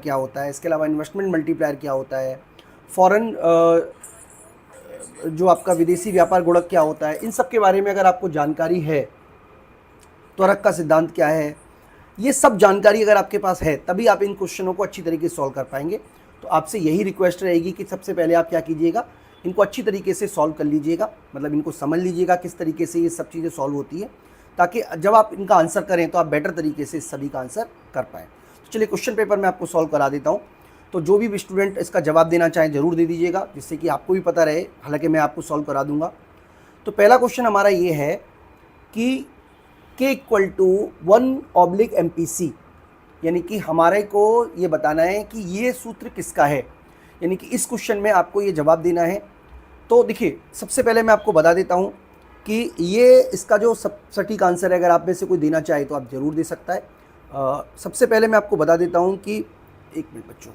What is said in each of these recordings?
क्या होता है, इसके अलावा इन्वेस्टमेंट मल्टीप्लायर क्या होता है, फॉरेन जो आपका विदेशी व्यापार गुणक क्या होता है, इन सब के बारे में अगर आपको जानकारी है, त्वरक का सिद्धांत क्या है, ये सब जानकारी अगर आपके पास है तभी आप इन क्वेश्चनों को अच्छी तरीके से सॉल्व कर पाएंगे। तो आपसे यही रिक्वेस्ट रहेगी कि सबसे पहले आप क्या कीजिएगा, इनको अच्छी तरीके से सॉल्व कर लीजिएगा, मतलब इनको समझ लीजिएगा किस तरीके से ये सब चीज़ें सॉल्व होती है, ताकि जब आप इनका आंसर करें तो आप बेटर तरीके से सभी का आंसर कर पाएँ। तो चलिए क्वेश्चन पेपर मैं आपको सॉल्व करा देता हूँ। तो जो भी स्टूडेंट इसका जवाब देना चाहें ज़रूर दे दीजिएगा, जिससे कि आपको भी पता रहे, हालांकि मैं आपको सॉल्व करा दूंगा। तो पहला क्वेश्चन हमारा ये है कि k इक्वल टू 1/MPC, यानी कि हमारे को ये बताना है कि ये सूत्र किसका है, यानी कि इस क्वेश्चन में आपको ये जवाब देना है। तो देखिए, सबसे पहले मैं आपको बता देता हूँ कि ये इसका जो सटीक आंसर है, अगर आप में से कोई देना चाहे तो आप ज़रूर दे सकता है। सबसे पहले मैं आपको बता देता हूँ कि एक मिनट बच्चों,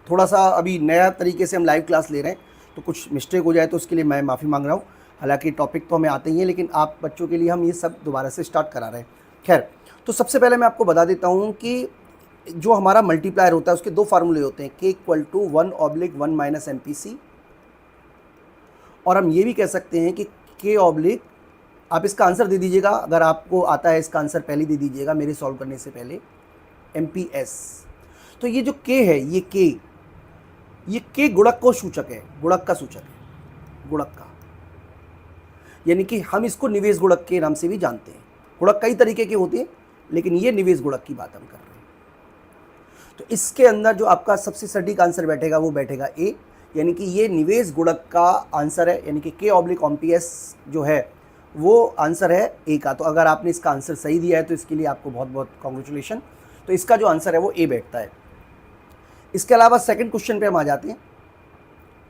थोड़ा सा अभी नया तरीके से हम लाइव क्लास ले रहे हैं, तो कुछ मिस्टेक हो जाए तो उसके लिए मैं माफ़ी मांग रहा हूँ। हालांकि टॉपिक तो हमें आते ही हैं, लेकिन आप बच्चों के लिए हम ये सब दोबारा से स्टार्ट करा रहे हैं। खैर, तो सबसे पहले मैं आपको बता देता हूँ कि जो हमारा मल्टीप्लायर होता है उसके दो फार्मूले होते हैं, k इक्वल टू 1/1 - MPC, और हम ये भी कह सकते हैं कि k ऑब्लिक, आप इसका आंसर दे दीजिएगा, अगर आपको आता है इसका आंसर पहले दे दीजिएगा मेरे सॉल्व करने से पहले, MPS। तो ये जो k है, ये k गुणक को सूचक है, गुणक का सूचक है, गुणक का, यानी कि हम इसको निवेश गुणक के नाम से भी जानते हैं। गुणक कई तरीके के होते हैं, लेकिन ये निवेश गुणक की बात हम कर रहे हैं। तो इसके अंदर जो आपका सबसे सटीक आंसर बैठेगा वो बैठेगा ए, यानी कि ये निवेश गुणक का आंसर है, यानी कि k/MPS जो है वो आंसर है ए का। तो अगर आपने इसका आंसर सही दिया है तो इसके लिए आपको बहुत बहुत कॉन्ग्रेचुलेशन। तो इसका जो आंसर है वो ए बैठता है। इसके अलावा सेकंड क्वेश्चन पे हम आ जाते हैं।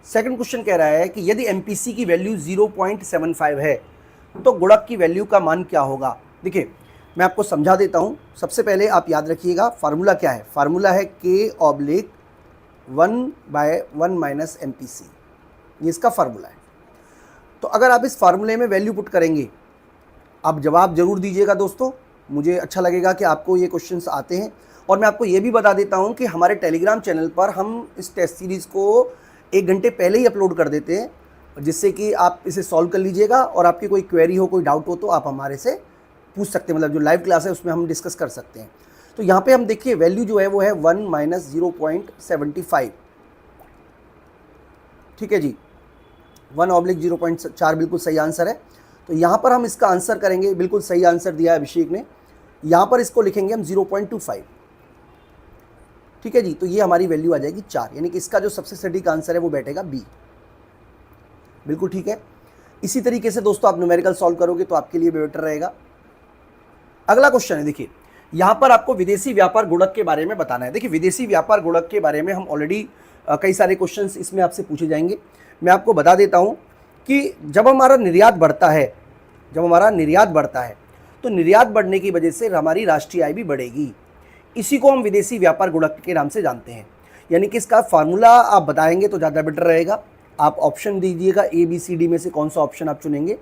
सेकंड क्वेश्चन कह रहा है कि यदि MPC की वैल्यू 0.75 है तो गुणक की वैल्यू का मान क्या होगा। देखिए, मैं आपको समझा देता हूं। सबसे पहले आप याद रखिएगा फार्मूला क्या है। फार्मूला है k/1/1 - MPC, ये इसका फार्मूला है। तो अगर आप इस फार्मूले में वैल्यू पुट करेंगे, आप जवाब जरूर दीजिएगा दोस्तों, मुझे अच्छा लगेगा कि आपको ये क्वेश्चंस आते हैं। और मैं आपको ये भी बता देता हूं कि हमारे टेलीग्राम चैनल पर हम इस टेस्ट सीरीज़ को 1 घंटे पहले ही अपलोड कर देते हैं, जिससे कि आप इसे सॉल्व कर लीजिएगा, और आपकी कोई क्वेरी हो, कोई डाउट हो तो आप हमारे से पूछ सकते हैं, मतलब जो लाइव क्लास है उसमें हम डिस्कस कर सकते हैं। तो यहाँ पे हम देखिए वैल्यू जो है वो है 1 - 0.75, ठीक है जी, 1/0.4 बिल्कुल सही आंसर है। तो यहाँ पर हम इसका आंसर करेंगे, बिल्कुल सही आंसर दिया है अभिषेक ने, यहाँ पर इसको लिखेंगे हम 0.25, ठीक है जी। तो ये हमारी वैल्यू आ जाएगी 4, यानी कि इसका जो सबसे सटीक आंसर है वो बैठेगा बी, बिल्कुल ठीक है। इसी तरीके से दोस्तों आप न्यूमेरिकल सॉल्व करोगे तो आपके लिए बेटर रहेगा। अगला क्वेश्चन है, देखिए यहाँ पर आपको विदेशी व्यापार गुणक के बारे में बताना है। देखिए, विदेशी व्यापार गुणक के बारे में हम ऑलरेडी कई सारे क्वेश्चंस इसमें आपसे पूछे जाएंगे। मैं आपको बता देता हूँ कि जब हमारा निर्यात बढ़ता है, तो निर्यात बढ़ने की वजह से हमारी राष्ट्रीय आय भी बढ़ेगी। इसी को हम विदेशी व्यापार गुणक के नाम से जानते हैं। यानी कि इसका फार्मूला आप बताएंगे तो ज़्यादा बेटर रहेगा। आप ऑप्शन दीजिएगा ABCD में से कौन सा ऑप्शन आप चुनेंगे,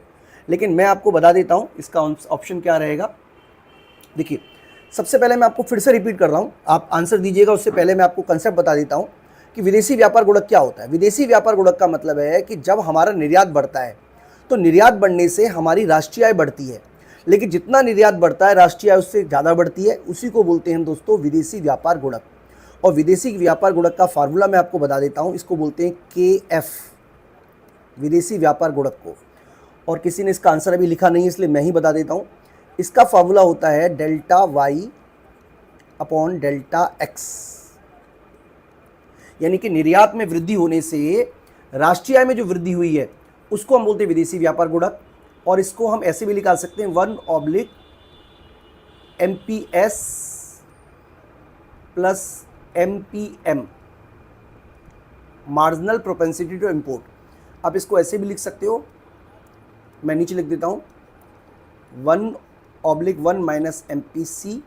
लेकिन मैं आपको बता देता हूँ इसका ऑप्शन क्या रहेगा। देखिए, सबसे पहले मैं आपको फिर से रिपीट कर रहा हूँ, आप आंसर दीजिएगा उससे पहले मैं आपको कंसेप्ट बता देता हूँ कि विदेशी व्यापार गुणक क्या होता है। विदेशी व्यापार गुणक का मतलब है कि जब हमारा निर्यात बढ़ता है तो निर्यात बढ़ने से हमारी राष्ट्रीय आय बढ़ती है, लेकिन जितना निर्यात बढ़ता है राष्ट्रीय आय उससे ज़्यादा बढ़ती है। उसी को बोलते हैं दोस्तों विदेशी व्यापार गुणक। और विदेशी व्यापार गुणक का फार्मूला मैं आपको बता देता हूँ, इसको बोलते हैं KF, विदेशी व्यापार गुणक को। और किसी ने इसका आंसर अभी लिखा नहीं है इसलिए मैं ही बता देता हूँ। इसका फार्मूला होता है ΔY/ΔX, यानी कि निर्यात में वृद्धि होने से राष्ट्रीय आय में जो वृद्धि हुई है उसको हम बोलते हैं विदेशी व्यापार गुणक। और इसको हम ऐसे भी निकाल सकते हैं 1/MPS + MPM, marginal propensity to import. आप इसको ऐसे भी लिख सकते हो, मैं नीचे लिख देता हूँ 1/1 - MPC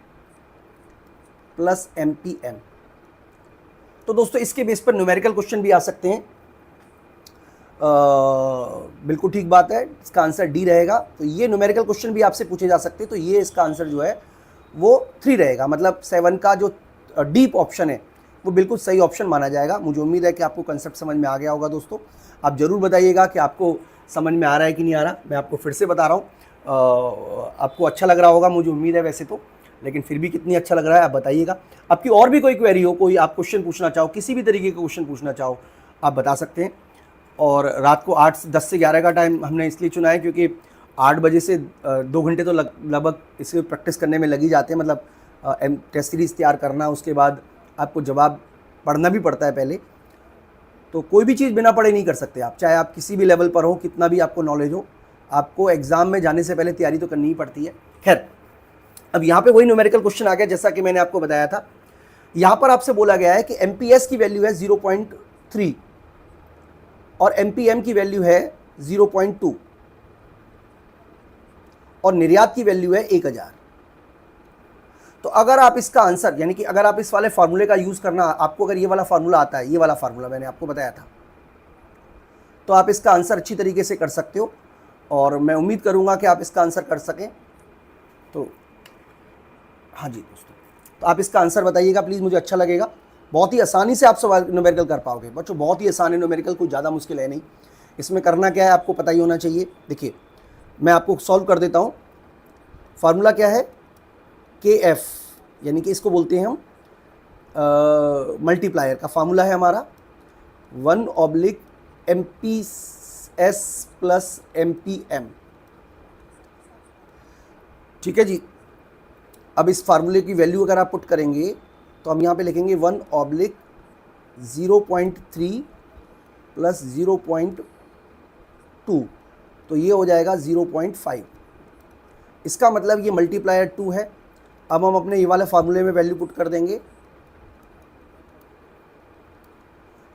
+ MPM। तो दोस्तों इसके बेस पर न्यूमेरिकल क्वेश्चन भी आ सकते हैं। बिल्कुल ठीक बात है, इसका आंसर डी रहेगा। तो ये न्यूमेरिकल क्वेश्चन भी आपसे पूछे जा सकते हैं। तो ये इसका आंसर जो है वो 3 रहेगा, मतलब 7 का जो डीप ऑप्शन है वो बिल्कुल सही ऑप्शन माना जाएगा। मुझे उम्मीद है कि आपको कंसेप्ट समझ में आ गया होगा दोस्तों। आप ज़रूर बताइएगा कि आपको समझ में आ रहा है कि नहीं आ रहा। मैं आपको फिर से बता रहा हूँ, आपको अच्छा लग रहा होगा मुझे उम्मीद है वैसे तो, लेकिन फिर भी कितनी अच्छा लग रहा है आप बताइएगा। आपकी और भी कोई क्वेरी हो, कोई आप क्वेश्चन पूछना चाहो, किसी भी तरीके का क्वेश्चन पूछना चाहो, आप बता सकते हैं। और रात को 10 से 11 का टाइम हमने इसलिए चुना है क्योंकि 8 बजे से 2 घंटे तो लगभग इसे प्रैक्टिस करने में लग ही जाते हैं। मतलब टेस्ट सीरीज़ तैयार करना, उसके बाद आपको जवाब पढ़ना भी पड़ता है पहले। तो कोई भी चीज़ बिना पढ़े नहीं कर सकते आप, चाहे आप किसी भी लेवल पर हो, कितना भी आपको नॉलेज हो, आपको एग्ज़ाम में जाने से पहले तैयारी तो करनी ही पड़ती है। खैर, अब यहाँ पे वही न्यूमेरिकल क्वेश्चन आ गया जैसा कि मैंने आपको बताया था। यहाँ पर आपसे बोला गया है कि MPS की वैल्यू है 0.3 और MPM की वैल्यू है 0.2 और निर्यात की वैल्यू है 1000। तो अगर आप इसका आंसर, यानी कि अगर आप इस वाले फार्मूले का यूज़ करना, आपको अगर ये वाला फार्मूला आता है, ये वाला फार्मूला मैंने आपको बताया था, तो आप इसका आंसर अच्छी तरीके से कर सकते हो और मैं उम्मीद करूंगा कि आप इसका आंसर कर सकें। तो हाँ जी दोस्तों, तो आप इसका आंसर बताइएगा प्लीज़, मुझे अच्छा लगेगा। बहुत ही आसानी से आप सवाल न्यूमेरिकल कर पाओगे बच्चों, बहुत ही आसान है न्यूमेरिकल, कोई ज़्यादा मुश्किल है नहीं। इसमें करना क्या है आपको पता ही होना चाहिए। देखिए मैं आपको सॉल्व कर देता हूँ। फार्मूला क्या है, KF, यानी कि इसको बोलते हैं हम मल्टीप्लायर का फार्मूला है हमारा 1/MPS प्लस MPM। ठीक है जी। अब इस फार्मूले की वैल्यू अगर आप पुट करेंगे तो हम यहाँ पे लिखेंगे 1/0.3 प्लस 0.2, तो ये हो जाएगा 0.5। इसका मतलब ये मल्टीप्लायर 2 है। अब हम अपने ये वाले फार्मूले में वैल्यू पुट कर देंगे,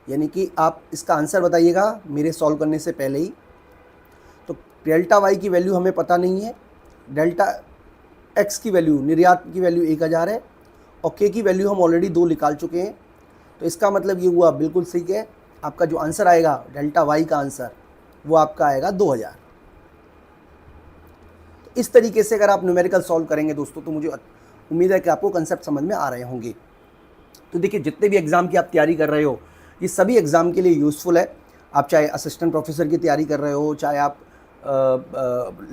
यानी कि आप इसका आंसर बताइएगा मेरे सॉल्व करने से पहले ही। तो डेल्टा वाई की वैल्यू हमें पता नहीं है, डेल्टा एक्स की वैल्यू, निर्यात की वैल्यू 1000 है और के की वैल्यू हम ऑलरेडी 2 निकाल चुके हैं। तो इसका मतलब ये हुआ बिल्कुल सही है, आपका जो आंसर आएगा डेल्टा वाई का आंसर वो आपका आएगा 2000। तो इस तरीके से अगर आप न्यूमेरिकल सॉल्व करेंगे दोस्तों तो मुझे उम्मीद है कि आपको कंसेप्ट समझ में आ रहे होंगे। तो देखिए जितने भी एग्ज़ाम की आप तैयारी कर रहे हो ये सभी एग्ज़ाम के लिए यूज़फुल है। आप चाहे असिस्टेंट प्रोफेसर की तैयारी कर रहे हो, चाहे आप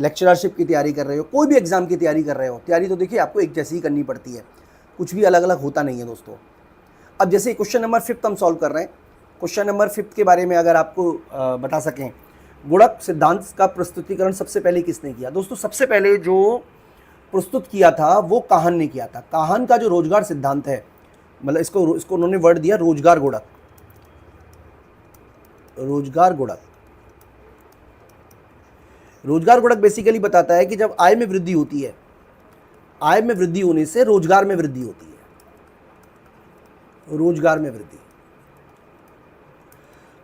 लेक्चरशिप की तैयारी कर रहे हो, कोई भी एग्ज़ाम की तैयारी कर रहे हो, तैयारी तो देखिए आपको एक जैसी ही करनी पड़ती है, कुछ भी अलग अलग होता नहीं है दोस्तों। अब जैसे क्वेश्चन नंबर 5 हम सॉल्व कर रहे हैं। क्वेश्चन नंबर 5 के बारे में अगर आपको बता सकें, गुणक सिद्धांत का प्रस्तुतिकरण सबसे पहले किसने किया? दोस्तों सबसे पहले जो प्रस्तुत किया था वो काहन ने किया था। काहन का जो रोजगार सिद्धांत है, मतलब इसको उन्होंने वर्ड दिया रोजगार गुणक। रोजगार गुणक, रोजगार गुणक बेसिकली बताता है कि जब आय में वृद्धि होती है, आय में वृद्धि होने से रोजगार में वृद्धि होती है, रोजगार में वृद्धि।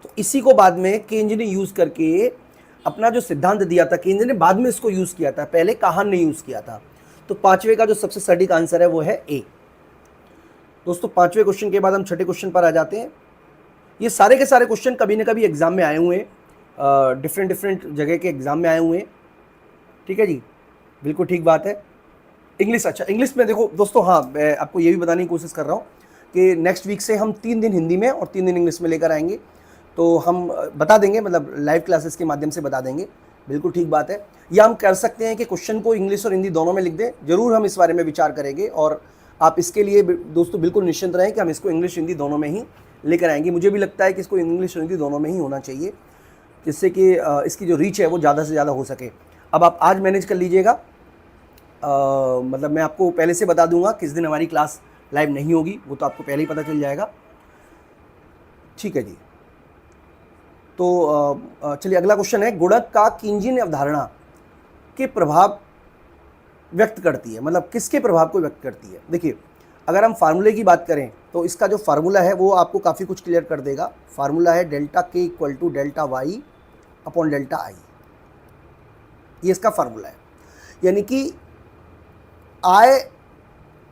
तो इसी को बाद में केंज ने यूज करके अपना जो सिद्धांत दिया था, केंज ने बाद में इसको यूज किया था, पहले काहन ने यूज किया था। तो 5वें का जो सबसे सटीक आंसर है वो है ए। दोस्तों 5वें क्वेश्चन के बाद हम 6ठे क्वेश्चन पर आ जाते हैं। ये सारे के सारे क्वेश्चन कभी ना कभी एग्जाम में आए हुए हैं, डिफरेंट जगह के एग्जाम में आए हुए हैं। ठीक है जी, बिल्कुल ठीक बात है। इंग्लिश, अच्छा इंग्लिश में देखो दोस्तों, हाँ मैं आपको ये भी बताने की कोशिश कर रहा हूँ कि नेक्स्ट वीक से हम 3 दिन हिंदी में और 3 दिन इंग्लिश में लेकर आएंगे। तो हम बता देंगे, मतलब लाइव क्लासेस के माध्यम से बता देंगे। बिल्कुल ठीक बात है। या हम कर सकते हैं कि क्वेश्चन को इंग्लिश और हिंदी दोनों में लिख दें, जरूर हम इस बारे में विचार करेंगे। और आप इसके लिए दोस्तों बिल्कुल निश्चिंत रहें कि हम इसको इंग्लिश हिंदी दोनों में ही लेकर आएंगे। मुझे भी लगता है कि इसको इंग्लिश और हिंदी दोनों में ही होना चाहिए, जिससे कि इसकी जो रीच है वो ज़्यादा से ज़्यादा हो सके। अब आप आज मैनेज कर लीजिएगा, मतलब मैं आपको पहले से बता दूंगा किस दिन हमारी क्लास लाइव नहीं होगी, वो तो आपको पहले ही पता चल जाएगा। ठीक है जी। तो चलिए अगला क्वेश्चन है, गुणक का कींजिन अवधारणा के प्रभाव व्यक्त करती है, मतलब किसके प्रभाव को व्यक्त करती है? देखिए अगर हम फार्मूले की बात करें तो इसका जो फार्मूला है वो आपको काफ़ी कुछ क्लियर कर देगा। फार्मूला है delta K equal to delta Y upon delta I, ये इसका फार्मूला है। यानी कि आय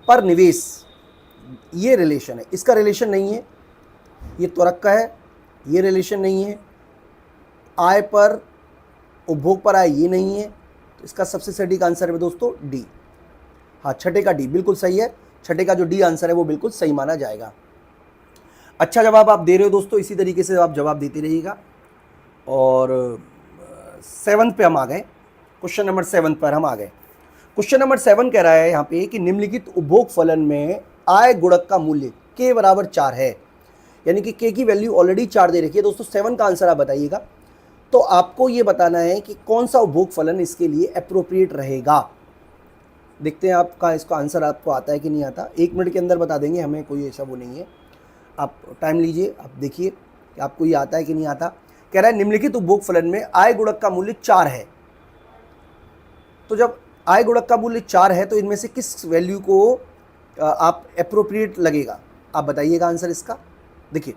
पर निवेश ये रिलेशन है, इसका रिलेशन नहीं है। ये त्वरक का है, ये रिलेशन नहीं है। आय पर उपभोग पर आय ये नहीं है। तो इसका सबसे सटीक आंसर है दोस्तों डी। हाँ, 6ठे का डी बिल्कुल सही है। छठे का जो डी आंसर है वो बिल्कुल सही माना जाएगा। अच्छा जवाब आप दे रहे हो दोस्तों, इसी तरीके से आप जवाब देते रहिएगा। और 7 पे हम आ गए, क्वेश्चन नंबर 7 पर हम आ गए। क्वेश्चन नंबर 7 कह रहा है यहाँ पे कि निम्नलिखित उपभोग फलन में आय गुणक का मूल्य k बराबर 4 है, यानी कि k की वैल्यू ऑलरेडी 4 दे रखी है दोस्तों। 7 का आंसर आप बताइएगा। तो आपको ये बताना है कि कौन सा उपभोग फलन इसके लिए अप्रोप्रिएट रहेगा। देखते हैं आपका इसका आंसर आपको आता है कि नहीं आता। 1 मिनट के अंदर बता देंगे, हमें कोई ऐसा वो नहीं है। आप टाइम लीजिए, आप देखिए कि आपको ये आता है कि नहीं आता। कह रहा है निम्नलिखित उपभोग फलन में आय गुणक का मूल्य 4 है। तो जब आय गुणक का मूल्य 4 है तो इनमें से किस वैल्यू को आप अप्रोप्रिएट लगेगा, आप बताइएगा आंसर इसका। देखिए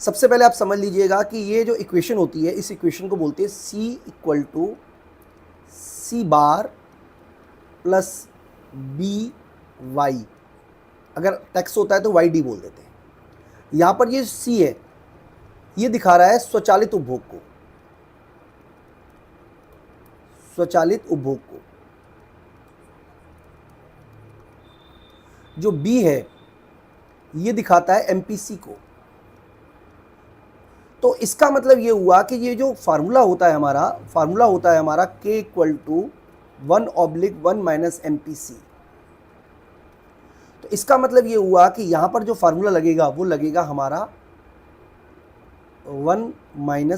सबसे पहले आप समझ लीजिएगा कि ये जो इक्वेशन होती है, इस इक्वेशन को बोलते हैं C = C bar plus BY। अगर टैक्स होता है तो YD बोल देते हैं। यहाँ पर ये C है, ये दिखा रहा है स्वचालित उपभोग को, स्वचालित उपभोग को। जो B है ये दिखाता है MPC को। तो इसका मतलब ये हुआ कि ये जो फार्मूला होता है हमारा, K = 1/1 - MPC। तो इसका मतलब ये हुआ कि यहाँ पर जो फार्मूला लगेगा वो लगेगा हमारा 1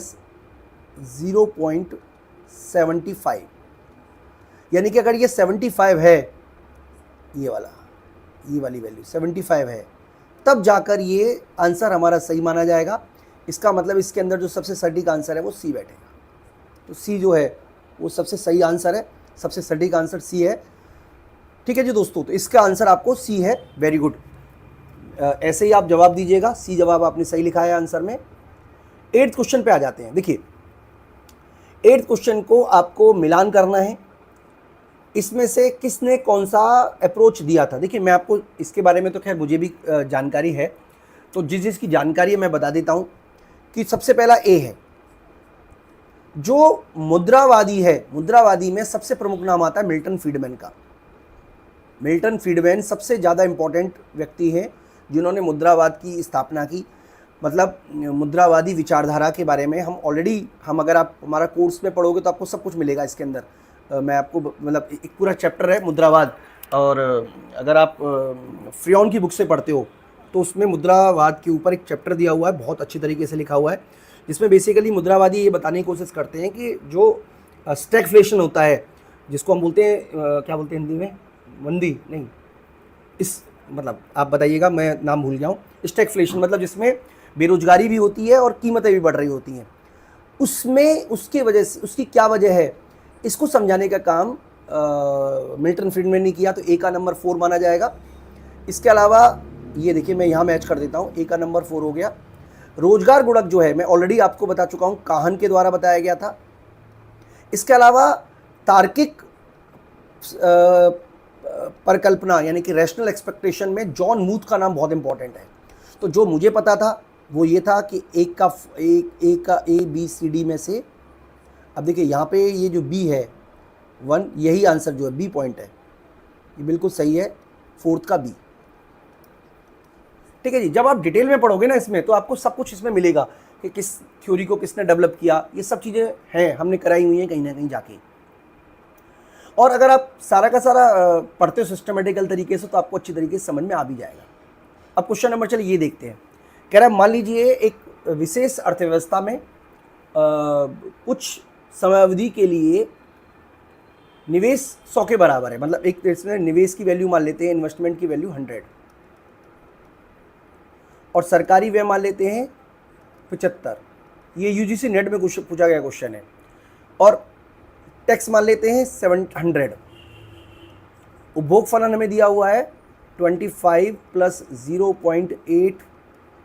- 0.75, यानी कि अगर ये 75 है, ये वाली वैल्यू 75 है, तब जाकर ये आंसर हमारा सही माना जाएगा। इसका मतलब इसके अंदर जो सबसे सटीक आंसर है वो C बैठेगा। तो C जो है वो सबसे सही आंसर है, सबसे सटीक आंसर C है। ठीक है जी दोस्तों, तो इसका आंसर आपको C है। वेरी गुड, ऐसे ही आप जवाब दीजिएगा। C जवाब आपने सही लिखा है आंसर में। 8th क्वेश्चन पे आ जाते हैं। देखिए 8th क्वेश्चन को आपको मिलान करना है, इसमें से किसने कौन सा अप्रोच दिया था। देखिए मैं आपको इसके बारे में तो खैर मुझे भी जानकारी है, तो जिसकी जानकारी है मैं बता देता हूँ कि सबसे पहला A है, जो मुद्रावादी है। मुद्रावादी में सबसे प्रमुख नाम आता है मिल्टन फ्रीडमैन का। मिल्टन फ्रीडमैन सबसे ज़्यादा इम्पोर्टेंट व्यक्ति हैं जिन्होंने मुद्रावाद की स्थापना की। मतलब मुद्रावादी विचारधारा के बारे में हम अगर आप हमारा कोर्स में पढ़ोगे तो आपको सब कुछ मिलेगा इसके अंदर। मैं आपको मतलब एक पूरा चैप्टर है मुद्रावाद, और अगर आप फ्रियॉन की बुक से पढ़ते हो तो उसमें मुद्रावाद के ऊपर एक चैप्टर दिया हुआ है, बहुत अच्छी तरीके से लिखा हुआ है, जिसमें बेसिकली मुद्रावादी ये बताने की कोशिश करते हैं कि जो स्टैगफ्लेशन होता है, जिसको हम बोलते हैं क्या बोलते हैं हिंदी में, मंदी नहीं, इस मतलब आप बताइएगा, मैं नाम भूल गया हूँ। स्टैगफ्लेशन मतलब जिसमें बेरोजगारी भी होती है और कीमतें भी बढ़ रही होती हैं, उसमें उसकी वजह से उसकी क्या वजह है, इसको समझाने का काम मिल्टन फ्रीडमैन ने किया। तो A का नंबर 4 माना जाएगा। इसके अलावा ये देखिए मैं यहाँ मैच कर देता हूँ, A का नंबर 4 हो गया। रोजगार गुणक जो है मैं ऑलरेडी आपको बता चुका हूँ, काहन के द्वारा बताया गया था। इसके अलावा तार्किक परिकल्पना यानी कि रैशनल एक्सपेक्टेशन में जॉन मूथ का नाम बहुत इंपॉर्टेंट है। तो जो मुझे पता था वो ये था कि एक का A B C D में से, अब देखिए यहाँ पे ये जो B है 1, यही आंसर जो है B पॉइंट है, ये बिल्कुल सही है, 4th का B। ठीक है जी, जब आप डिटेल में पढ़ोगे ना इसमें तो आपको सब कुछ इसमें मिलेगा कि किस थ्योरी को किसने डेवलप किया, ये सब चीज़ें हैं, हमने कराई हुई हैं कहीं ना कहीं जाके। और अगर आप सारा का सारा पढ़ते हो सिस्टमेटिकल तरीके से तो आपको अच्छी तरीके से समझ में आ भी जाएगा। अब क्वेश्चन नंबर चलिए ये देखते हैं। कह रहा है मान लीजिए एक विशेष अर्थव्यवस्था में कुछ समयावधि के लिए निवेश 100 के बराबर है, मतलब एक इसमें निवेश की वैल्यू मान लेते हैं, इन्वेस्टमेंट की वैल्यू 100, और सरकारी व्यय मान लेते हैं 75। ये UGC नेट में पूछा गया क्वेश्चन है। और टैक्स मान लेते हैं 700। उपभोग फलन हमें दिया हुआ है 25 + 0.8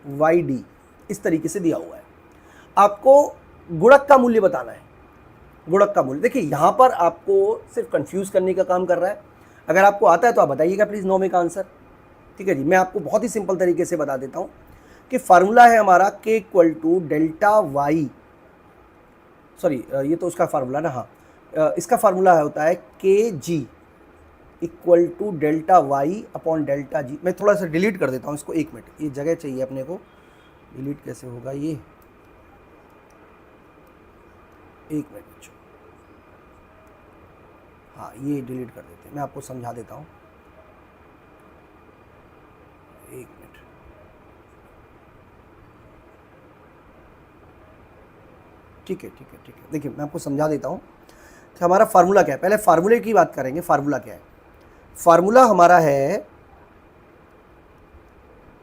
YD, इस तरीके से दिया हुआ है। आपको गुणक का मूल्य बताना है। गुणक का मूल्य देखिए यहाँ पर आपको सिर्फ कंफ्यूज करने का काम कर रहा है। अगर आपको आता है तो आप बताइएगा प्लीज़ 9 में का आंसर। ठीक है जी, मैं आपको बहुत ही सिंपल तरीके से बता देता हूँ कि फार्मूला है हमारा K = डेल्टा Y, सॉरी ये तो उसका फार्मूला ना, हाँ इसका फार्मूला होता है KG equal to delta Y upon delta G. मैं थोड़ा सा डिलीट कर देता हूँ इसको, 1 मिनट, ये जगह चाहिए अपने को। डिलीट कैसे होगा ये, 1 मिनट बच्चों। हाँ, ये डिलीट कर देते हैं, मैं आपको समझा देता हूँ, 1 मिनट। ठीक है ठीक है ठीक है, देखिए मैं आपको समझा देता हूँ कि हमारा फार्मूला क्या है। पहले फार्मूले की बात करेंगे। फार्मूला क्या है? फार्मूला हमारा है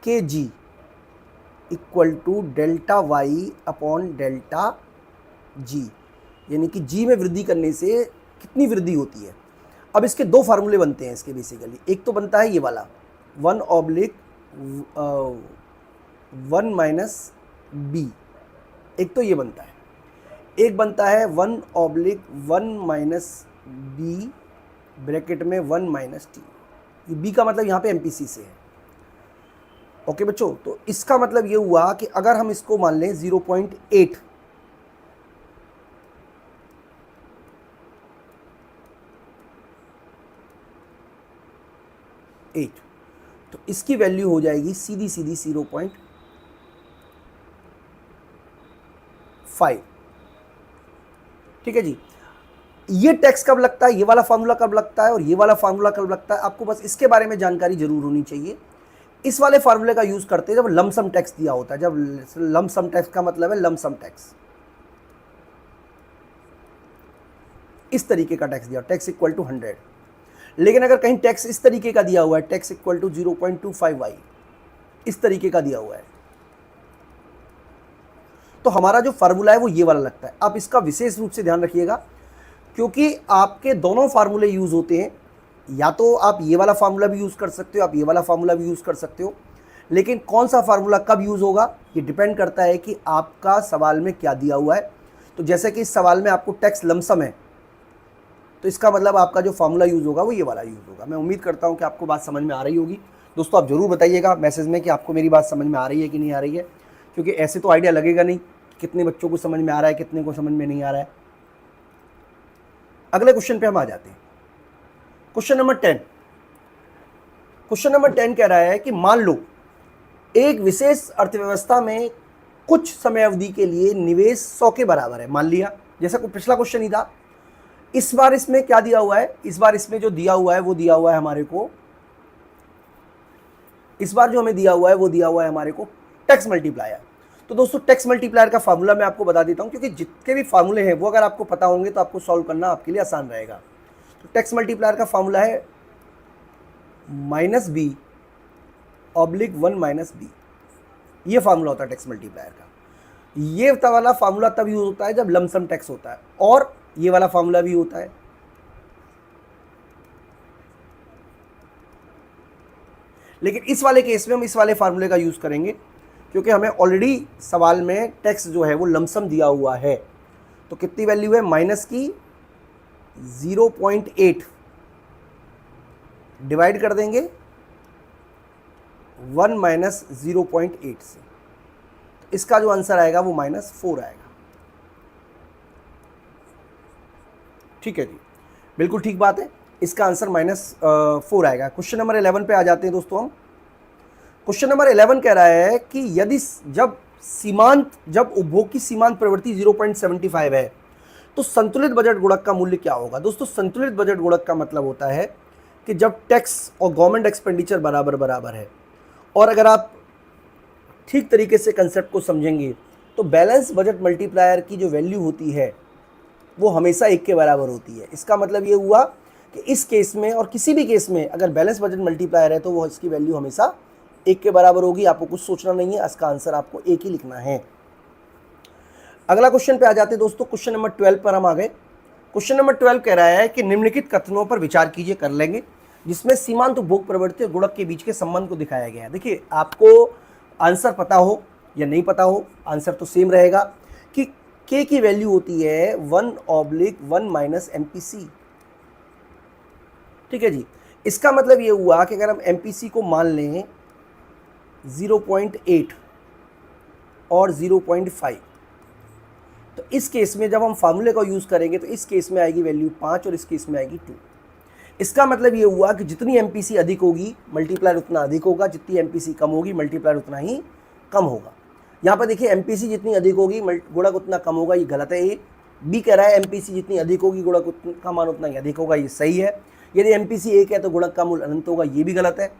के G equal to delta Y upon delta G, यानी कि जी में वृद्धि करने से कितनी वृद्धि होती है। अब इसके दो फार्मूले बनते हैं इसके बेसिकली। एक तो बनता है ये वाला 1/1 माइनस बी, एक तो ये बनता है। एक बनता है 1/1 माइनस बी ब्रैकेट में 1 माइनस टी। ये बी का मतलब यहाँ पे एमपीसी से है। ओके बच्चों, तो इसका मतलब ये हुआ कि अगर हम इसको मान लें 0.8, तो इसकी वैल्यू हो जाएगी सीधी सीधी 0.5। ठीक है जी। ये टैक्स कब लगता है, ये वाला फार्मूला कब लगता है और ये वाला फार्मूला कब लगता है, आपको बस इसके बारे में जानकारी जरूर होनी चाहिए। इस वाले फार्मूले का यूज करते हैं जब लमसम टैक्स दिया होता है। जब लमसम टैक्स का मतलब है लमसम टैक्स, इस तरीके का टैक्स दिया, टैक्स इक्वल टू 100। लेकिन अगर कहीं टैक्स इस तरीके का दिया हुआ है, टैक्स इक्वल टू 0.25y, इस तरीके का दिया हुआ है, तो हमारा जो फार्मूला है वो ये वाला लगता है। आप इसका विशेष रूप से ध्यान रखिएगा, क्योंकि आपके दोनों फार्मूले यूज होते हैं। या तो आप ये वाला फार्मूला भी यूज कर सकते हो, आप ये वाला फार्मूला भी यूज कर सकते हो, लेकिन कौन सा फार्मूला कब यूज होगा ये डिपेंड करता है कि आपका सवाल में क्या दिया हुआ है। तो जैसे कि इस सवाल में आपको टैक्स लमसम है, तो इसका मतलब आपका जो फार्मूला यूज होगा वो ये वाला यूज होगा। मैं उम्मीद करता हूँ कि आपको बात समझ में आ रही होगी। दोस्तों आप जरूर बताइएगा मैसेज में कि आपको मेरी बात समझ में आ रही है कि नहीं आ रही है, क्योंकि ऐसे तो आइडिया लगेगा नहीं कितने बच्चों को समझ में आ रहा है, कितने को समझ में नहीं आ रहा है। अगले क्वेश्चन पे हम आ जाते हैं। Question number 10। क्वेश्चन नंबर 10 कह रहा है कि मान लो एक विशेष अर्थव्यवस्था में कुछ समय अवधि के लिए निवेश 100 के बराबर है। मान लिया, जैसा कोई पिछला क्वेश्चन ही था। इस बार इसमें क्या दिया हुआ है, इस बार इसमें जो दिया हुआ है वो दिया हुआ है हमारे को, इस बार जो हमें दिया हुआ है वो दिया हुआ है हमारे को टैक्स मल्टीप्लायर। तो दोस्तों टैक्स मल्टीप्लायर का फार्मूला मैं आपको बता देता हूं, क्योंकि जितने भी फार्मूले हैं वो अगर आपको पता होंगे तो आपको सॉल्व करना आपके लिए आसान रहेगा। तो टैक्स मल्टीप्लायर का फार्मूला है -b/1 - b। ये फार्मूला होता है टैक्स मल्टीप्लायर का। ये वाला फार्मूला तब यूज होता है जब लमसम टैक्स होता है, और ये वाला फार्मूला भी होता है। लेकिन इस वाले केस में हम इस वाले फार्मूले का यूज करेंगे, क्योंकि हमें ऑलरेडी सवाल में टैक्स जो है वो लमसम दिया हुआ है। तो कितनी वैल्यू है, माइनस की 0.8 डिवाइड कर देंगे 1 माइनस 0.8 से। तो इसका जो आंसर आएगा वो -4 आएगा। ठीक है जी, बिल्कुल ठीक बात है, इसका आंसर -4 आएगा। क्वेश्चन नंबर 11 पे आ जाते हैं दोस्तों हम। क्वेश्चन नंबर 11 कह रहा है कि यदि जब उपभोग की सीमांत प्रवृत्ति 0.75 है तो संतुलित बजट गुणक का मूल्य क्या होगा। दोस्तों संतुलित बजट गुणक का मतलब होता है कि जब टैक्स और गवर्नमेंट एक्सपेंडिचर बराबर बराबर है, और अगर आप ठीक तरीके से कंसेप्ट को समझेंगे तो बैलेंस बजट मल्टीप्लायर की जो वैल्यू होती है वो हमेशा 1 के बराबर होती है। इसका मतलब ये हुआ कि इस केस में और किसी भी केस में अगर बैलेंस बजट मल्टीप्लायर है तो वो इसकी वैल्यू हमेशा 1 के बराबर होगी। आपको कुछ सोचना नहीं है, इसका आंसर आपको 1 ही लिखना है। अगला क्वेश्चन पे आ जाते हैं दोस्तों। क्वेश्चन नंबर 12 पर हम आ गए। क्वेश्चन नंबर 12 कह रहा है कि निम्नलिखित कथनों पर विचार कीजिए, कर लेंगे, जिसमें सीमांत उपभोग प्रवृत्ति और गुणक के बीच के संबंध को दिखाया गया है। देखिए आपको आंसर पता हो या नहीं पता हो, आंसर तो सेम रहेगा कि के की वैल्यू होती है 1/1 - MPC। ठीक है जी, इसका मतलब ये हुआ कि अगर हम MPC को मान लें 0.8 और 0.5, तो इस केस में जब हम फार्मूले का यूज करेंगे तो इस केस में आएगी वैल्यू 5 और इस केस में आएगी 2। इसका मतलब ये हुआ कि जितनी एमपीसी अधिक होगी मल्टीप्लायर उतना अधिक होगा, जितनी एमपीसी कम होगी मल्टीप्लायर उतना ही कम होगा। यहाँ पर देखिए एमपीसी जितनी अधिक होगी गुणक उतना कम होगा, ये गलत है। ए बी कह रहा है एमपीसी जितनी अधिक होगी गुणक का मान उतना ही अधिक होगा, ये सही है। यदि एमपीसी 1 है तो गुणक का मूल अनंत होगा, ये भी गलत है।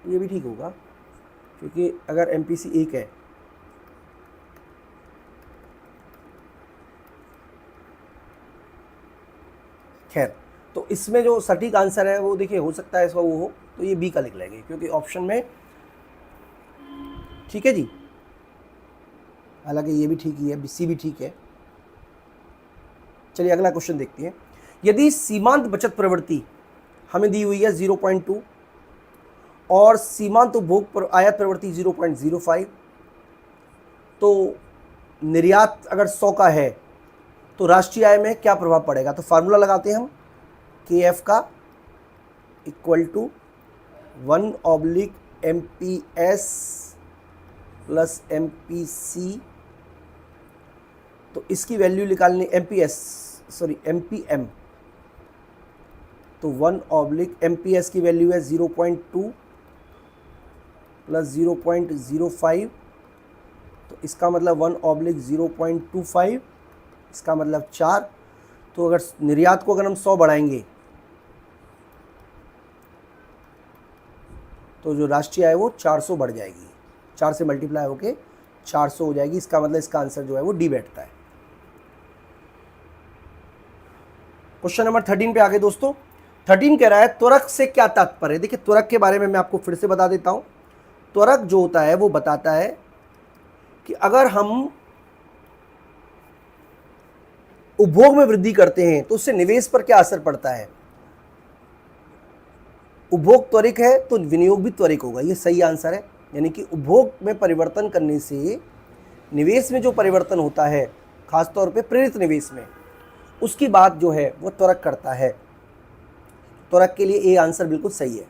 ये भी ठीक होगा, क्योंकि अगर एमपीसी 1 है खैर, तो इसमें जो सटीक आंसर है वो देखिए हो सकता है इसका वो हो, तो ये बी का लिख लेंगे क्योंकि ऑप्शन में ठीक है जी। हालांकि ये भी ठीक ही है, सी भी ठीक है। चलिए अगला क्वेश्चन देखते हैं। यदि सीमांत बचत प्रवृत्ति हमें दी हुई है 0.2 और सीमांत उपभोग आयात प्रवृत्ति 0.05, तो निर्यात अगर 100 का है तो राष्ट्रीय आय में क्या प्रभाव पड़ेगा? तो फार्मूला लगाते हैं हम के एफ का equal to 1/MPS plus MPC। तो इसकी वैल्यू निकालनी MPM, तो 1/MPS की वैल्यू है 0.2 प्लस 0.05, तो इसका मतलब 1/0.25, इसका मतलब 4। तो अगर निर्यात को अगर हम 100 बढ़ाएंगे तो जो राष्ट्रीय आय वो 400 बढ़ जाएगी, 4 से मल्टीप्लाई होके 400 हो जाएगी। इसका मतलब इसका आंसर जो है वो डी बैठता है। क्वेश्चन नंबर 13 पे आगे दोस्तों। 13 कह रहा है त्वरक से क्या तात्पर्य है। देखिए त्वरक के बारे में मैं आपको फिर से बता देता हूं। त्वरक जो होता है वो बताता है कि अगर हम उपभोग में वृद्धि करते हैं तो उससे निवेश पर क्या असर पड़ता है। उपभोग त्वरित है तो विनियोग भी त्वरित होगा, ये सही आंसर है। यानी कि उपभोग में परिवर्तन करने से निवेश में जो परिवर्तन होता है, खासतौर पे प्रेरित निवेश में, उसकी बात जो है वो त्वरक करता है। त्वरक के लिए ए आंसर बिल्कुल सही है।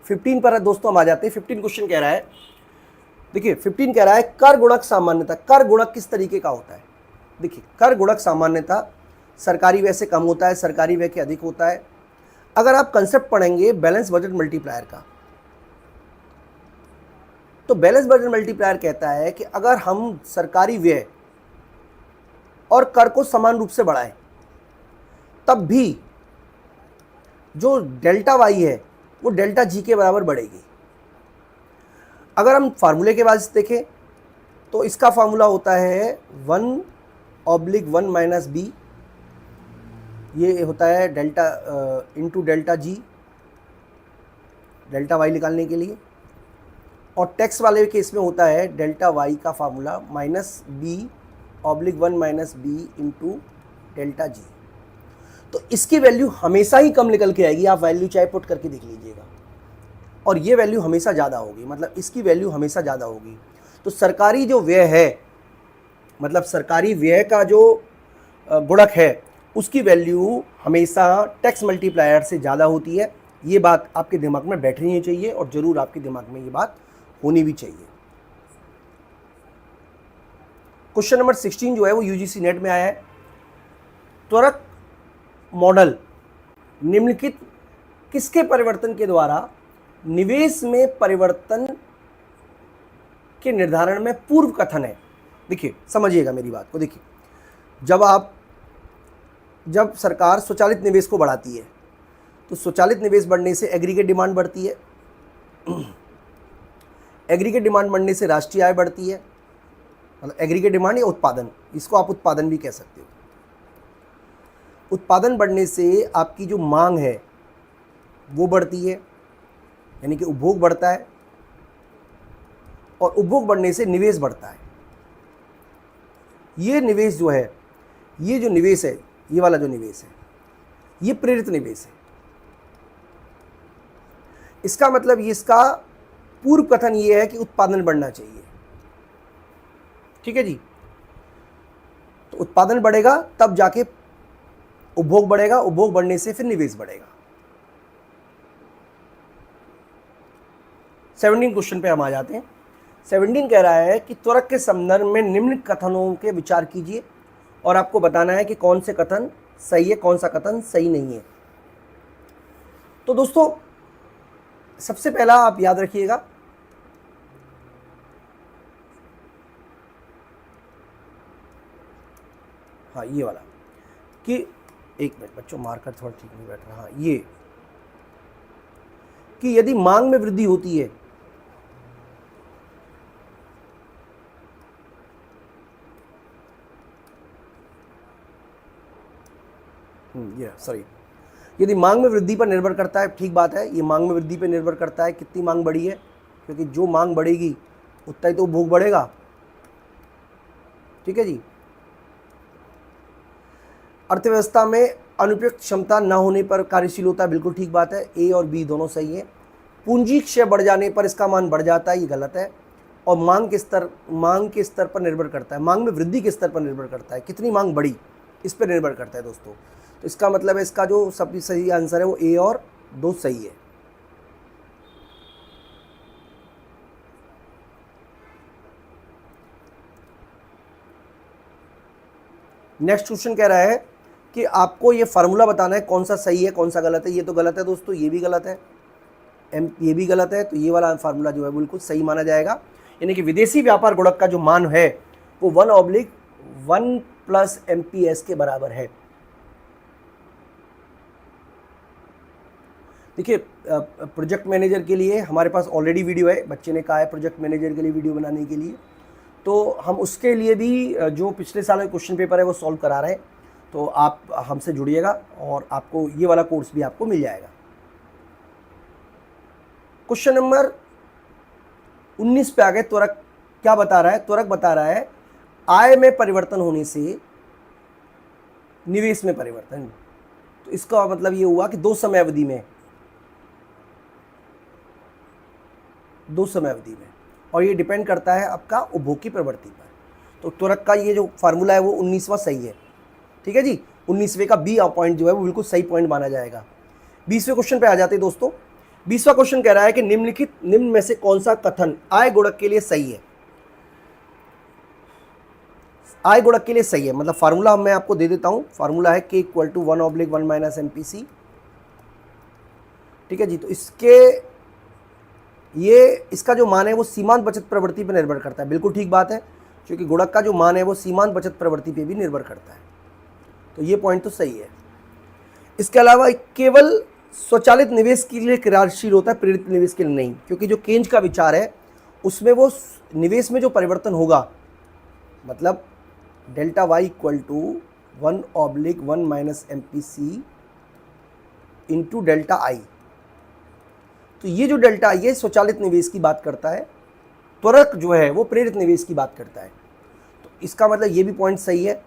15 पर दोस्तों हम आ जाते हैं। 15 क्वेश्चन कह रहा है, देखिए 15 कह रहा है कर गुणक सामान्यता। कर गुणक किस तरीके का होता है? देखिए कर गुणक सामान्यता सरकारी व्यय से कम होता है, सरकारी व्यय के अधिक होता है। अगर आप कंसेप्ट पढ़ेंगे बैलेंस बजट मल्टीप्लायर का, तो बैलेंस बजट मल्टीप्लायर कहता है कि अगर हम सरकारी व्यय और कर को समान रूप से बढ़ाएं तब भी जो डेल्टा वाई है वो डेल्टा जी के बराबर बढ़ेगी। अगर हम फार्मूले के बाद देखें तो इसका फार्मूला होता है 1/1 माइनस बी, ये होता है delta into delta G, delta Y निकालने के लिए। और टैक्स वाले केस में होता है डेल्टा वाई का formula minus B/1 minus B into delta G. तो इसकी वैल्यू हमेशा ही कम निकल के आएगी, आप वैल्यू चाहे पुट करके देख लीजिएगा, और ये वैल्यू हमेशा ज़्यादा होगी, मतलब इसकी वैल्यू हमेशा ज़्यादा होगी। तो सरकारी जो व्यय है, मतलब सरकारी व्यय का जो गुणक है, उसकी वैल्यू हमेशा टैक्स मल्टीप्लायर से ज़्यादा होती है। ये बात आपके दिमाग में बैठनी चाहिए और ज़रूर आपके दिमाग में ये बात होनी भी चाहिए। क्वेश्चन नंबर 16 जो है वो यूजीसी नेट में आया है। त्वरक मॉडल निम्नलिखित किसके परिवर्तन के द्वारा निवेश में परिवर्तन के निर्धारण में पूर्व कथन है। देखिए समझिएगा मेरी बात को। देखिए जब सरकार स्वचालित निवेश को बढ़ाती है तो स्वचालित निवेश बढ़ने से एग्रीगेट डिमांड बढ़ती है, एग्रीगेट डिमांड बढ़ने से राष्ट्रीय आय बढ़ती है। मतलब एग्रीगेट डिमांड या उत्पादन, इसको आप उत्पादन भी कह सकते हो। उत्पादन बढ़ने से आपकी जो मांग है वो बढ़ती है, यानी कि उपभोग बढ़ता है, और उपभोग बढ़ने से निवेश बढ़ता है। ये निवेश जो है, ये जो निवेश है, ये वाला जो निवेश है, ये प्रेरित निवेश है। इसका मतलब ये, इसका पूर्व कथन ये है कि उत्पादन बढ़ना चाहिए। ठीक है जी। तो उत्पादन बढ़ेगा तब जाके उपभोग बढ़ेगा, उपभोग बढ़ने से फिर निवेश बढ़ेगा। 17 क्वेश्चन पे हम आ जाते हैं। 17 कह रहा है कि त्वरक के संदर्भ में निम्न कथनों के विचार कीजिए। और आपको बताना है कि कौन से कथन सही है, कौन सा कथन सही नहीं है। तो दोस्तों सबसे पहला आप याद रखिएगा, हाँ ये वाला, कि एक मिनट बच्चों, मार्कर थोड़ा ठीक नहीं बैठ रहा, हाँ ये कि यदि मांग में वृद्धि होती है ये सॉरी, यदि मांग में वृद्धि पर निर्भर करता है, ठीक बात है, ये मांग में वृद्धि पर निर्भर करता है कितनी मांग बढ़ी है, क्योंकि जो मांग बढ़ेगी उतना ही तो उपभोग बढ़ेगा। ठीक है जी। अर्थव्यवस्था में अनुपयुक्त क्षमता न होने पर कार्यशील होता है, बिल्कुल ठीक बात है, ए और बी दोनों सही है। पूंजी क्षय बढ़ जाने पर इसका मान बढ़ जाता है, ये गलत है। और मांग के स्तर पर निर्भर करता है, मांग में वृद्धि के स्तर पर निर्भर करता है, कितनी मांग बढ़ी इस पर निर्भर करता है दोस्तों। तो इसका मतलब है इसका जो सबसे सही आंसर है वो ए और दो सही है। नेक्स्ट क्वेश्चन कह रहा है कि आपको ये फार्मूला बताना है कौन सा सही है कौन सा गलत है। ये तो गलत है दोस्तों, ये भी गलत है, ये भी गलत है, तो ये वाला फार्मूला जो है बिल्कुल सही माना जाएगा। यानी कि विदेशी व्यापार गुणक का जो मान है वो 1/1 प्लस MPS के बराबर है। देखिए प्रोजेक्ट मैनेजर के लिए हमारे पास ऑलरेडी वीडियो है, बच्चे ने कहा है प्रोजेक्ट मैनेजर के लिए वीडियो बनाने के लिए, तो हम उसके लिए भी जो पिछले साल का क्वेश्चन पेपर है वो सॉल्व करा रहे हैं। तो आप हमसे जुड़िएगा और आपको ये वाला कोर्स भी आपको मिल जाएगा। क्वेश्चन नंबर 19 पे आ गए। त्वरक क्या बता रहा है? त्वरक बता रहा है आय में परिवर्तन होने से निवेश में परिवर्तन। तो इसका मतलब ये हुआ कि दो समय अवधि में, और ये डिपेंड करता है आपका उपभोग की प्रवृत्ति पर। तो त्वरक का ये जो फार्मूला है वो 19वां सही है। ठीक है जी, 19वें का बी पॉइंट जो है वो बिल्कुल सही पॉइंट माना जाएगा। 20वें क्वेश्चन पे आ जाते हैं दोस्तों। 20वां क्वेश्चन कह रहा है कि निम्न में से कौन सा कथन आय गुणक के लिए सही है? आय गुणक के लिए सही है, मतलब फार्मूला मैं आपको दे देता हूं। फार्मूला है K = 1/1 - MPC। ठीक है जी, तो इसका जो मान है वो सीमांत बचत प्रवृत्ति पर निर्भर करता है। बिल्कुल ठीक बात है, क्योंकि गुणक का जो मान है वो सीमांत बचत प्रवृत्ति पे भी निर्भर करता है। तो ये पॉइंट तो सही है। इसके अलावा केवल स्वचालित निवेश के लिए क्रियाशील होता है, प्रेरित निवेश के लिए नहीं, क्योंकि जो केंज का विचार है उसमें वो निवेश में जो परिवर्तन होगा, मतलब delta y = 1/1 - MPC into delta आई। तो ये जो डेल्टा आई है स्वचालित निवेश की बात करता है, त्वरक जो है वो प्रेरित निवेश की बात करता है। तो इसका मतलब ये भी पॉइंट सही है।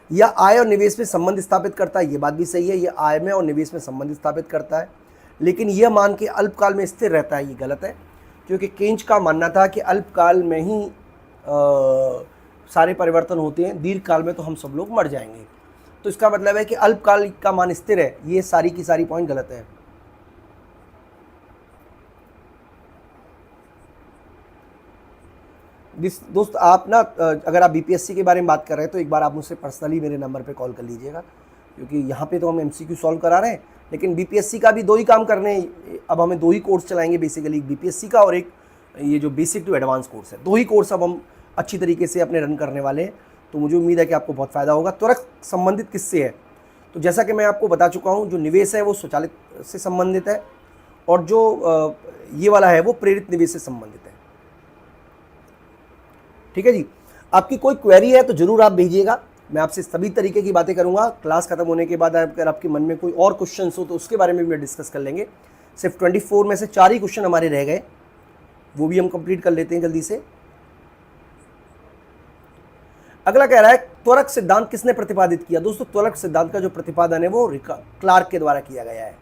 यह आय और निवेश में संबंध स्थापित करता है, ये बात भी सही है, ये आय में और निवेश में संबंध स्थापित करता है। लेकिन यह मान के अल्पकाल में स्थिर रहता है, ये गलत है, क्योंकि केंज का मानना था कि अल्पकाल में ही सारे परिवर्तन होते हैं, दीर्घकाल में तो हम सब लोग मर जाएंगे। तो इसका मतलब है कि अल्पकाल का मान स्थिर है। ये सारी की सारी पॉइंट गलत है। दोस्त आप ना अगर आप BPSC के बारे में बात कर रहे हैं तो एक बार आप मुझसे पर्सनली मेरे नंबर पे कॉल कर लीजिएगा, क्योंकि यहाँ पे तो हम MCQ सॉल्व करा रहे हैं, लेकिन BPSC का भी दो ही काम करने हैं। अब हमें दो ही कोर्स चलाएंगे बेसिकली, एक BPSC का और एक ये जो बेसिक टू एडवांस कोर्स है। दो ही कोर्स अब हम अच्छी तरीके से अपने रन करने वाले हैं। तो मुझे उम्मीद है कि आपको बहुत फ़ायदा होगा। त्वरक संबंधित किससे है? तो जैसा कि मैं आपको बता चुका हूँ, जो निवेश है वो स्वचालित से संबंधित है, और जो ये वाला है वो प्रेरित निवेश से संबंधित है। ठीक है जी, आपकी कोई क्वेरी है तो ज़रूर आप भेजिएगा, मैं आपसे सभी तरीके की बातें करूंगा। क्लास खत्म होने के बाद अगर आपके मन में कोई और क्वेश्चन हो तो उसके बारे में भी डिस्कस कर लेंगे। सिर्फ 24 में से 4 ही क्वेश्चन हमारे रह गए, वो भी हम कंप्लीट कर लेते हैं जल्दी से। अगला कह रहा है त्वरक सिद्धांत किसने प्रतिपादित किया? दोस्तों त्वरक सिद्धांत का जो प्रतिपादन है वो क्लार्क के द्वारा किया गया है।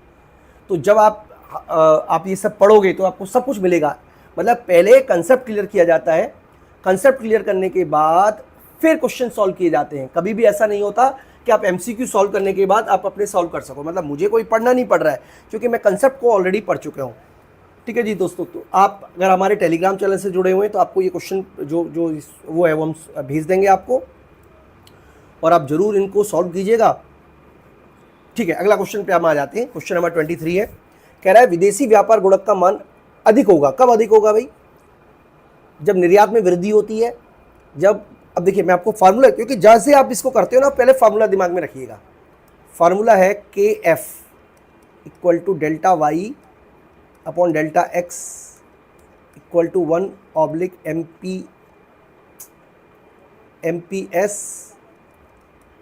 तो जब आप ये सब पढ़ोगे तो आपको सब कुछ मिलेगा। मतलब पहले कंसेप्ट क्लियर किया जाता है, कंसेप्ट क्लियर करने के बाद फिर क्वेश्चन सॉल्व किए जाते हैं। कभी भी ऐसा नहीं होता कि आप MCQ सॉल्व करने के बाद आप अपने सॉल्व कर सको। मतलब मुझे कोई पढ़ना नहीं पड़ रहा है, क्योंकि मैं कंसेप्ट को ऑलरेडी पढ़ चुका हूँ। ठीक है जी दोस्तों, तो आप अगर हमारे टेलीग्राम चैनल से जुड़े हुए हैं तो आपको ये क्वेश्चन जो वो है वो हम भेज देंगे आपको। और आप जरूर इनको सॉल्व कीजिएगा। ठीक है, अगला क्वेश्चन पे हम आ जाते हैं। क्वेश्चन नंबर 23 है, कह रहा है विदेशी व्यापार गुणक का मान अधिक होगा। कब अधिक होगा भाई? जब निर्यात में वृद्धि होती है, जब, अब देखिए मैं आपको फार्मूला, क्योंकि जैसे आप इसको करते हो ना, पहले फार्मूला दिमाग में रखिएगा। फार्मूला है KF equal to delta Y upon delta X equal to 1/MPS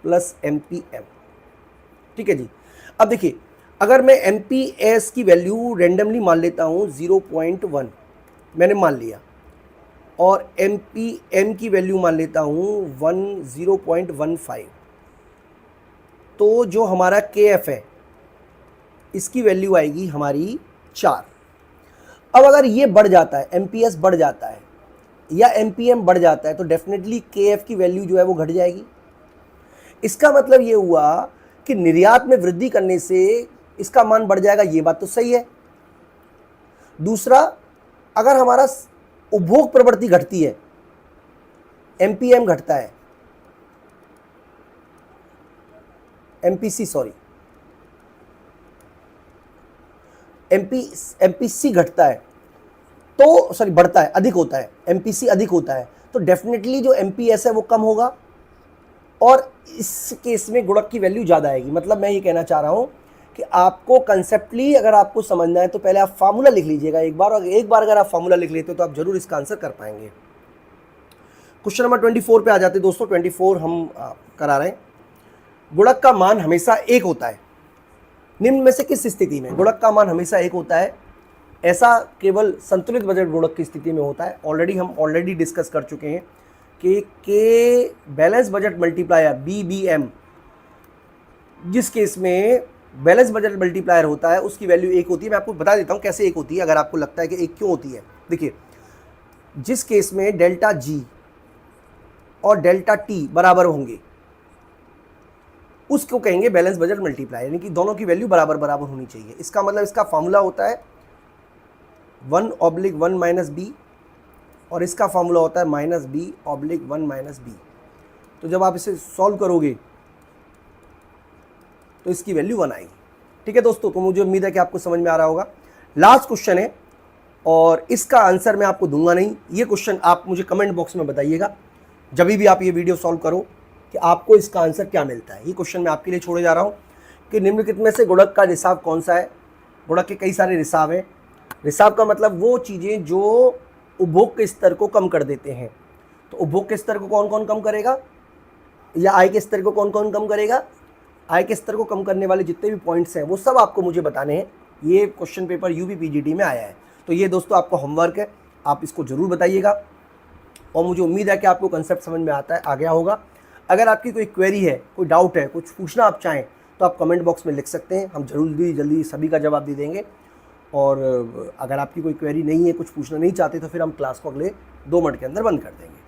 plus MPM। ठीक है जी। अब देखिए, अगर मैं MPS की वैल्यू रेंडमली मान लेता हूँ 0.1, मैंने मान लिया, और MPM की वैल्यू मान लेता हूँ 0.15, तो जो हमारा KF है इसकी वैल्यू आएगी हमारी 4। अब अगर ये बढ़ जाता है, MPS बढ़ जाता है या MPM बढ़ जाता है, तो डेफिनेटली KF की वैल्यू जो है वो घट जाएगी। इसका मतलब ये हुआ कि निर्यात में वृद्धि करने से इसका मान बढ़ जाएगा, ये बात तो सही है। दूसरा, अगर हमारा उपभोग प्रवृत्ति घटती है, MPM घटता है, MPC घटता है, तो सॉरी बढ़ता है, अधिक होता है, MPC अधिक होता है, तो डेफिनेटली जो MPS है वो कम होगा, और इस केस में गुणक की वैल्यू ज़्यादा आएगी। मतलब मैं ये कहना चाह रहा हूँ कि आपको कंसेप्टली अगर आपको समझना है तो पहले आप फार्मूला लिख लीजिएगा एक बार, और एक बार अगर आप फार्मूला लिख लेते हो तो आप जरूर इसका आंसर कर पाएंगे। क्वेश्चन नंबर 24 पे आ जाते हैं दोस्तों। 24 हम करा रहे हैं, गुणक का मान हमेशा 1 होता है। निम्न में से किस स्थिति में गुणक का मान हमेशा 1 होता है? ऐसा केवल संतुलित बजट गुणक की स्थिति में होता है। हम ऑलरेडी डिस्कस कर चुके हैं कि के बैलेंस बजट मल्टीप्लायर BBM, जिस केस में बैलेंस बजट मल्टीप्लायर होता है उसकी वैल्यू 1 होती है। मैं आपको बता देता हूँ कैसे 1 होती है, अगर आपको लगता है कि 1 क्यों होती है। देखिए, जिस केस में डेल्टा G और डेल्टा T बराबर होंगे उसको कहेंगे बैलेंस बजट मल्टीप्लायर, यानी कि दोनों की वैल्यू बराबर बराबर होनी चाहिए। इसका मतलब इसका फॉर्मूला होता है 1/1 - B, और इसका फॉर्मूला होता है -B/1 - B। तो जब आप इसे सॉल्व करोगे तो इसकी वैल्यू 1 आएगी। ठीक है दोस्तों, तो मुझे उम्मीद है कि आपको समझ में आ रहा होगा। लास्ट क्वेश्चन है, और इसका आंसर मैं आपको दूंगा नहीं। ये क्वेश्चन आप मुझे कमेंट बॉक्स में बताइएगा जब भी आप ये वीडियो सॉल्व करो कि आपको इसका आंसर क्या मिलता है। ये क्वेश्चन मैं आपके लिए छोड़े जा रहा हूँ कि निम्नलिखित में से गुणक का रिसाव कौन सा है। गुणक के कई सारे रिसाव हैं। रिसाव का मतलब वो चीज़ें जो उपभोग के स्तर को कम कर देते हैं। तो उपभोग के स्तर को कौन कौन कम करेगा, या आय के स्तर को कौन कौन कम करेगा? आय के स्तर को कम करने वाले जितने भी पॉइंट्स हैं वो सब आपको मुझे बताने हैं। ये क्वेश्चन पेपर UP PGT में आया है। तो ये दोस्तों आपको होमवर्क है, आप इसको ज़रूर बताइएगा, और मुझे उम्मीद है कि आपको कंसेप्ट समझ में आ गया होगा। अगर आपकी कोई क्वेरी है, कोई डाउट है, कुछ पूछना आप चाहें तो आप कमेंट बॉक्स में लिख सकते हैं। हम जल्दी सभी का जवाब दे देंगे। और अगर आपकी कोई क्वेरी नहीं है, कुछ पूछना नहीं चाहते, तो फिर हम क्लास को अगले 2 मिनट के अंदर बंद कर देंगे।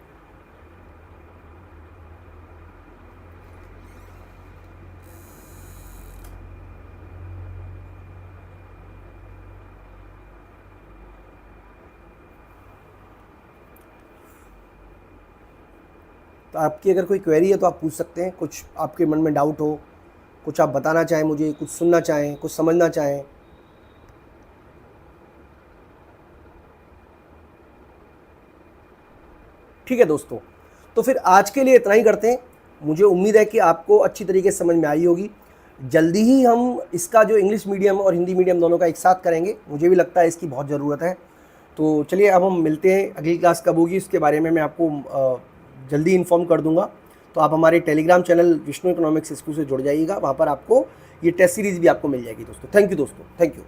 तो आपकी अगर कोई क्वेरी है तो आप पूछ सकते हैं। कुछ आपके मन में डाउट हो, कुछ आप बताना चाहें मुझे, कुछ सुनना चाहें, कुछ समझना चाहें। ठीक है दोस्तों, तो फिर आज के लिए इतना ही करते हैं। मुझे उम्मीद है कि आपको अच्छी तरीके से समझ में आई होगी। जल्दी ही हम इसका जो इंग्लिश मीडियम और हिंदी मीडियम दोनों का एक साथ करेंगे। मुझे भी लगता है इसकी बहुत ज़रूरत है। तो चलिए, अब हम मिलते हैं। अगली क्लास कब होगी इसके बारे में मैं आपको जल्दी इन्फॉर्म कर दूंगा। तो आप हमारे Telegram channel Vishnu economics school से जुड़ जाइएगा, वहाँ पर आपको ये टेस्ट सीरीज़ भी आपको मिल जाएगी दोस्तों। थैंक यू दोस्तों, थैंक यू।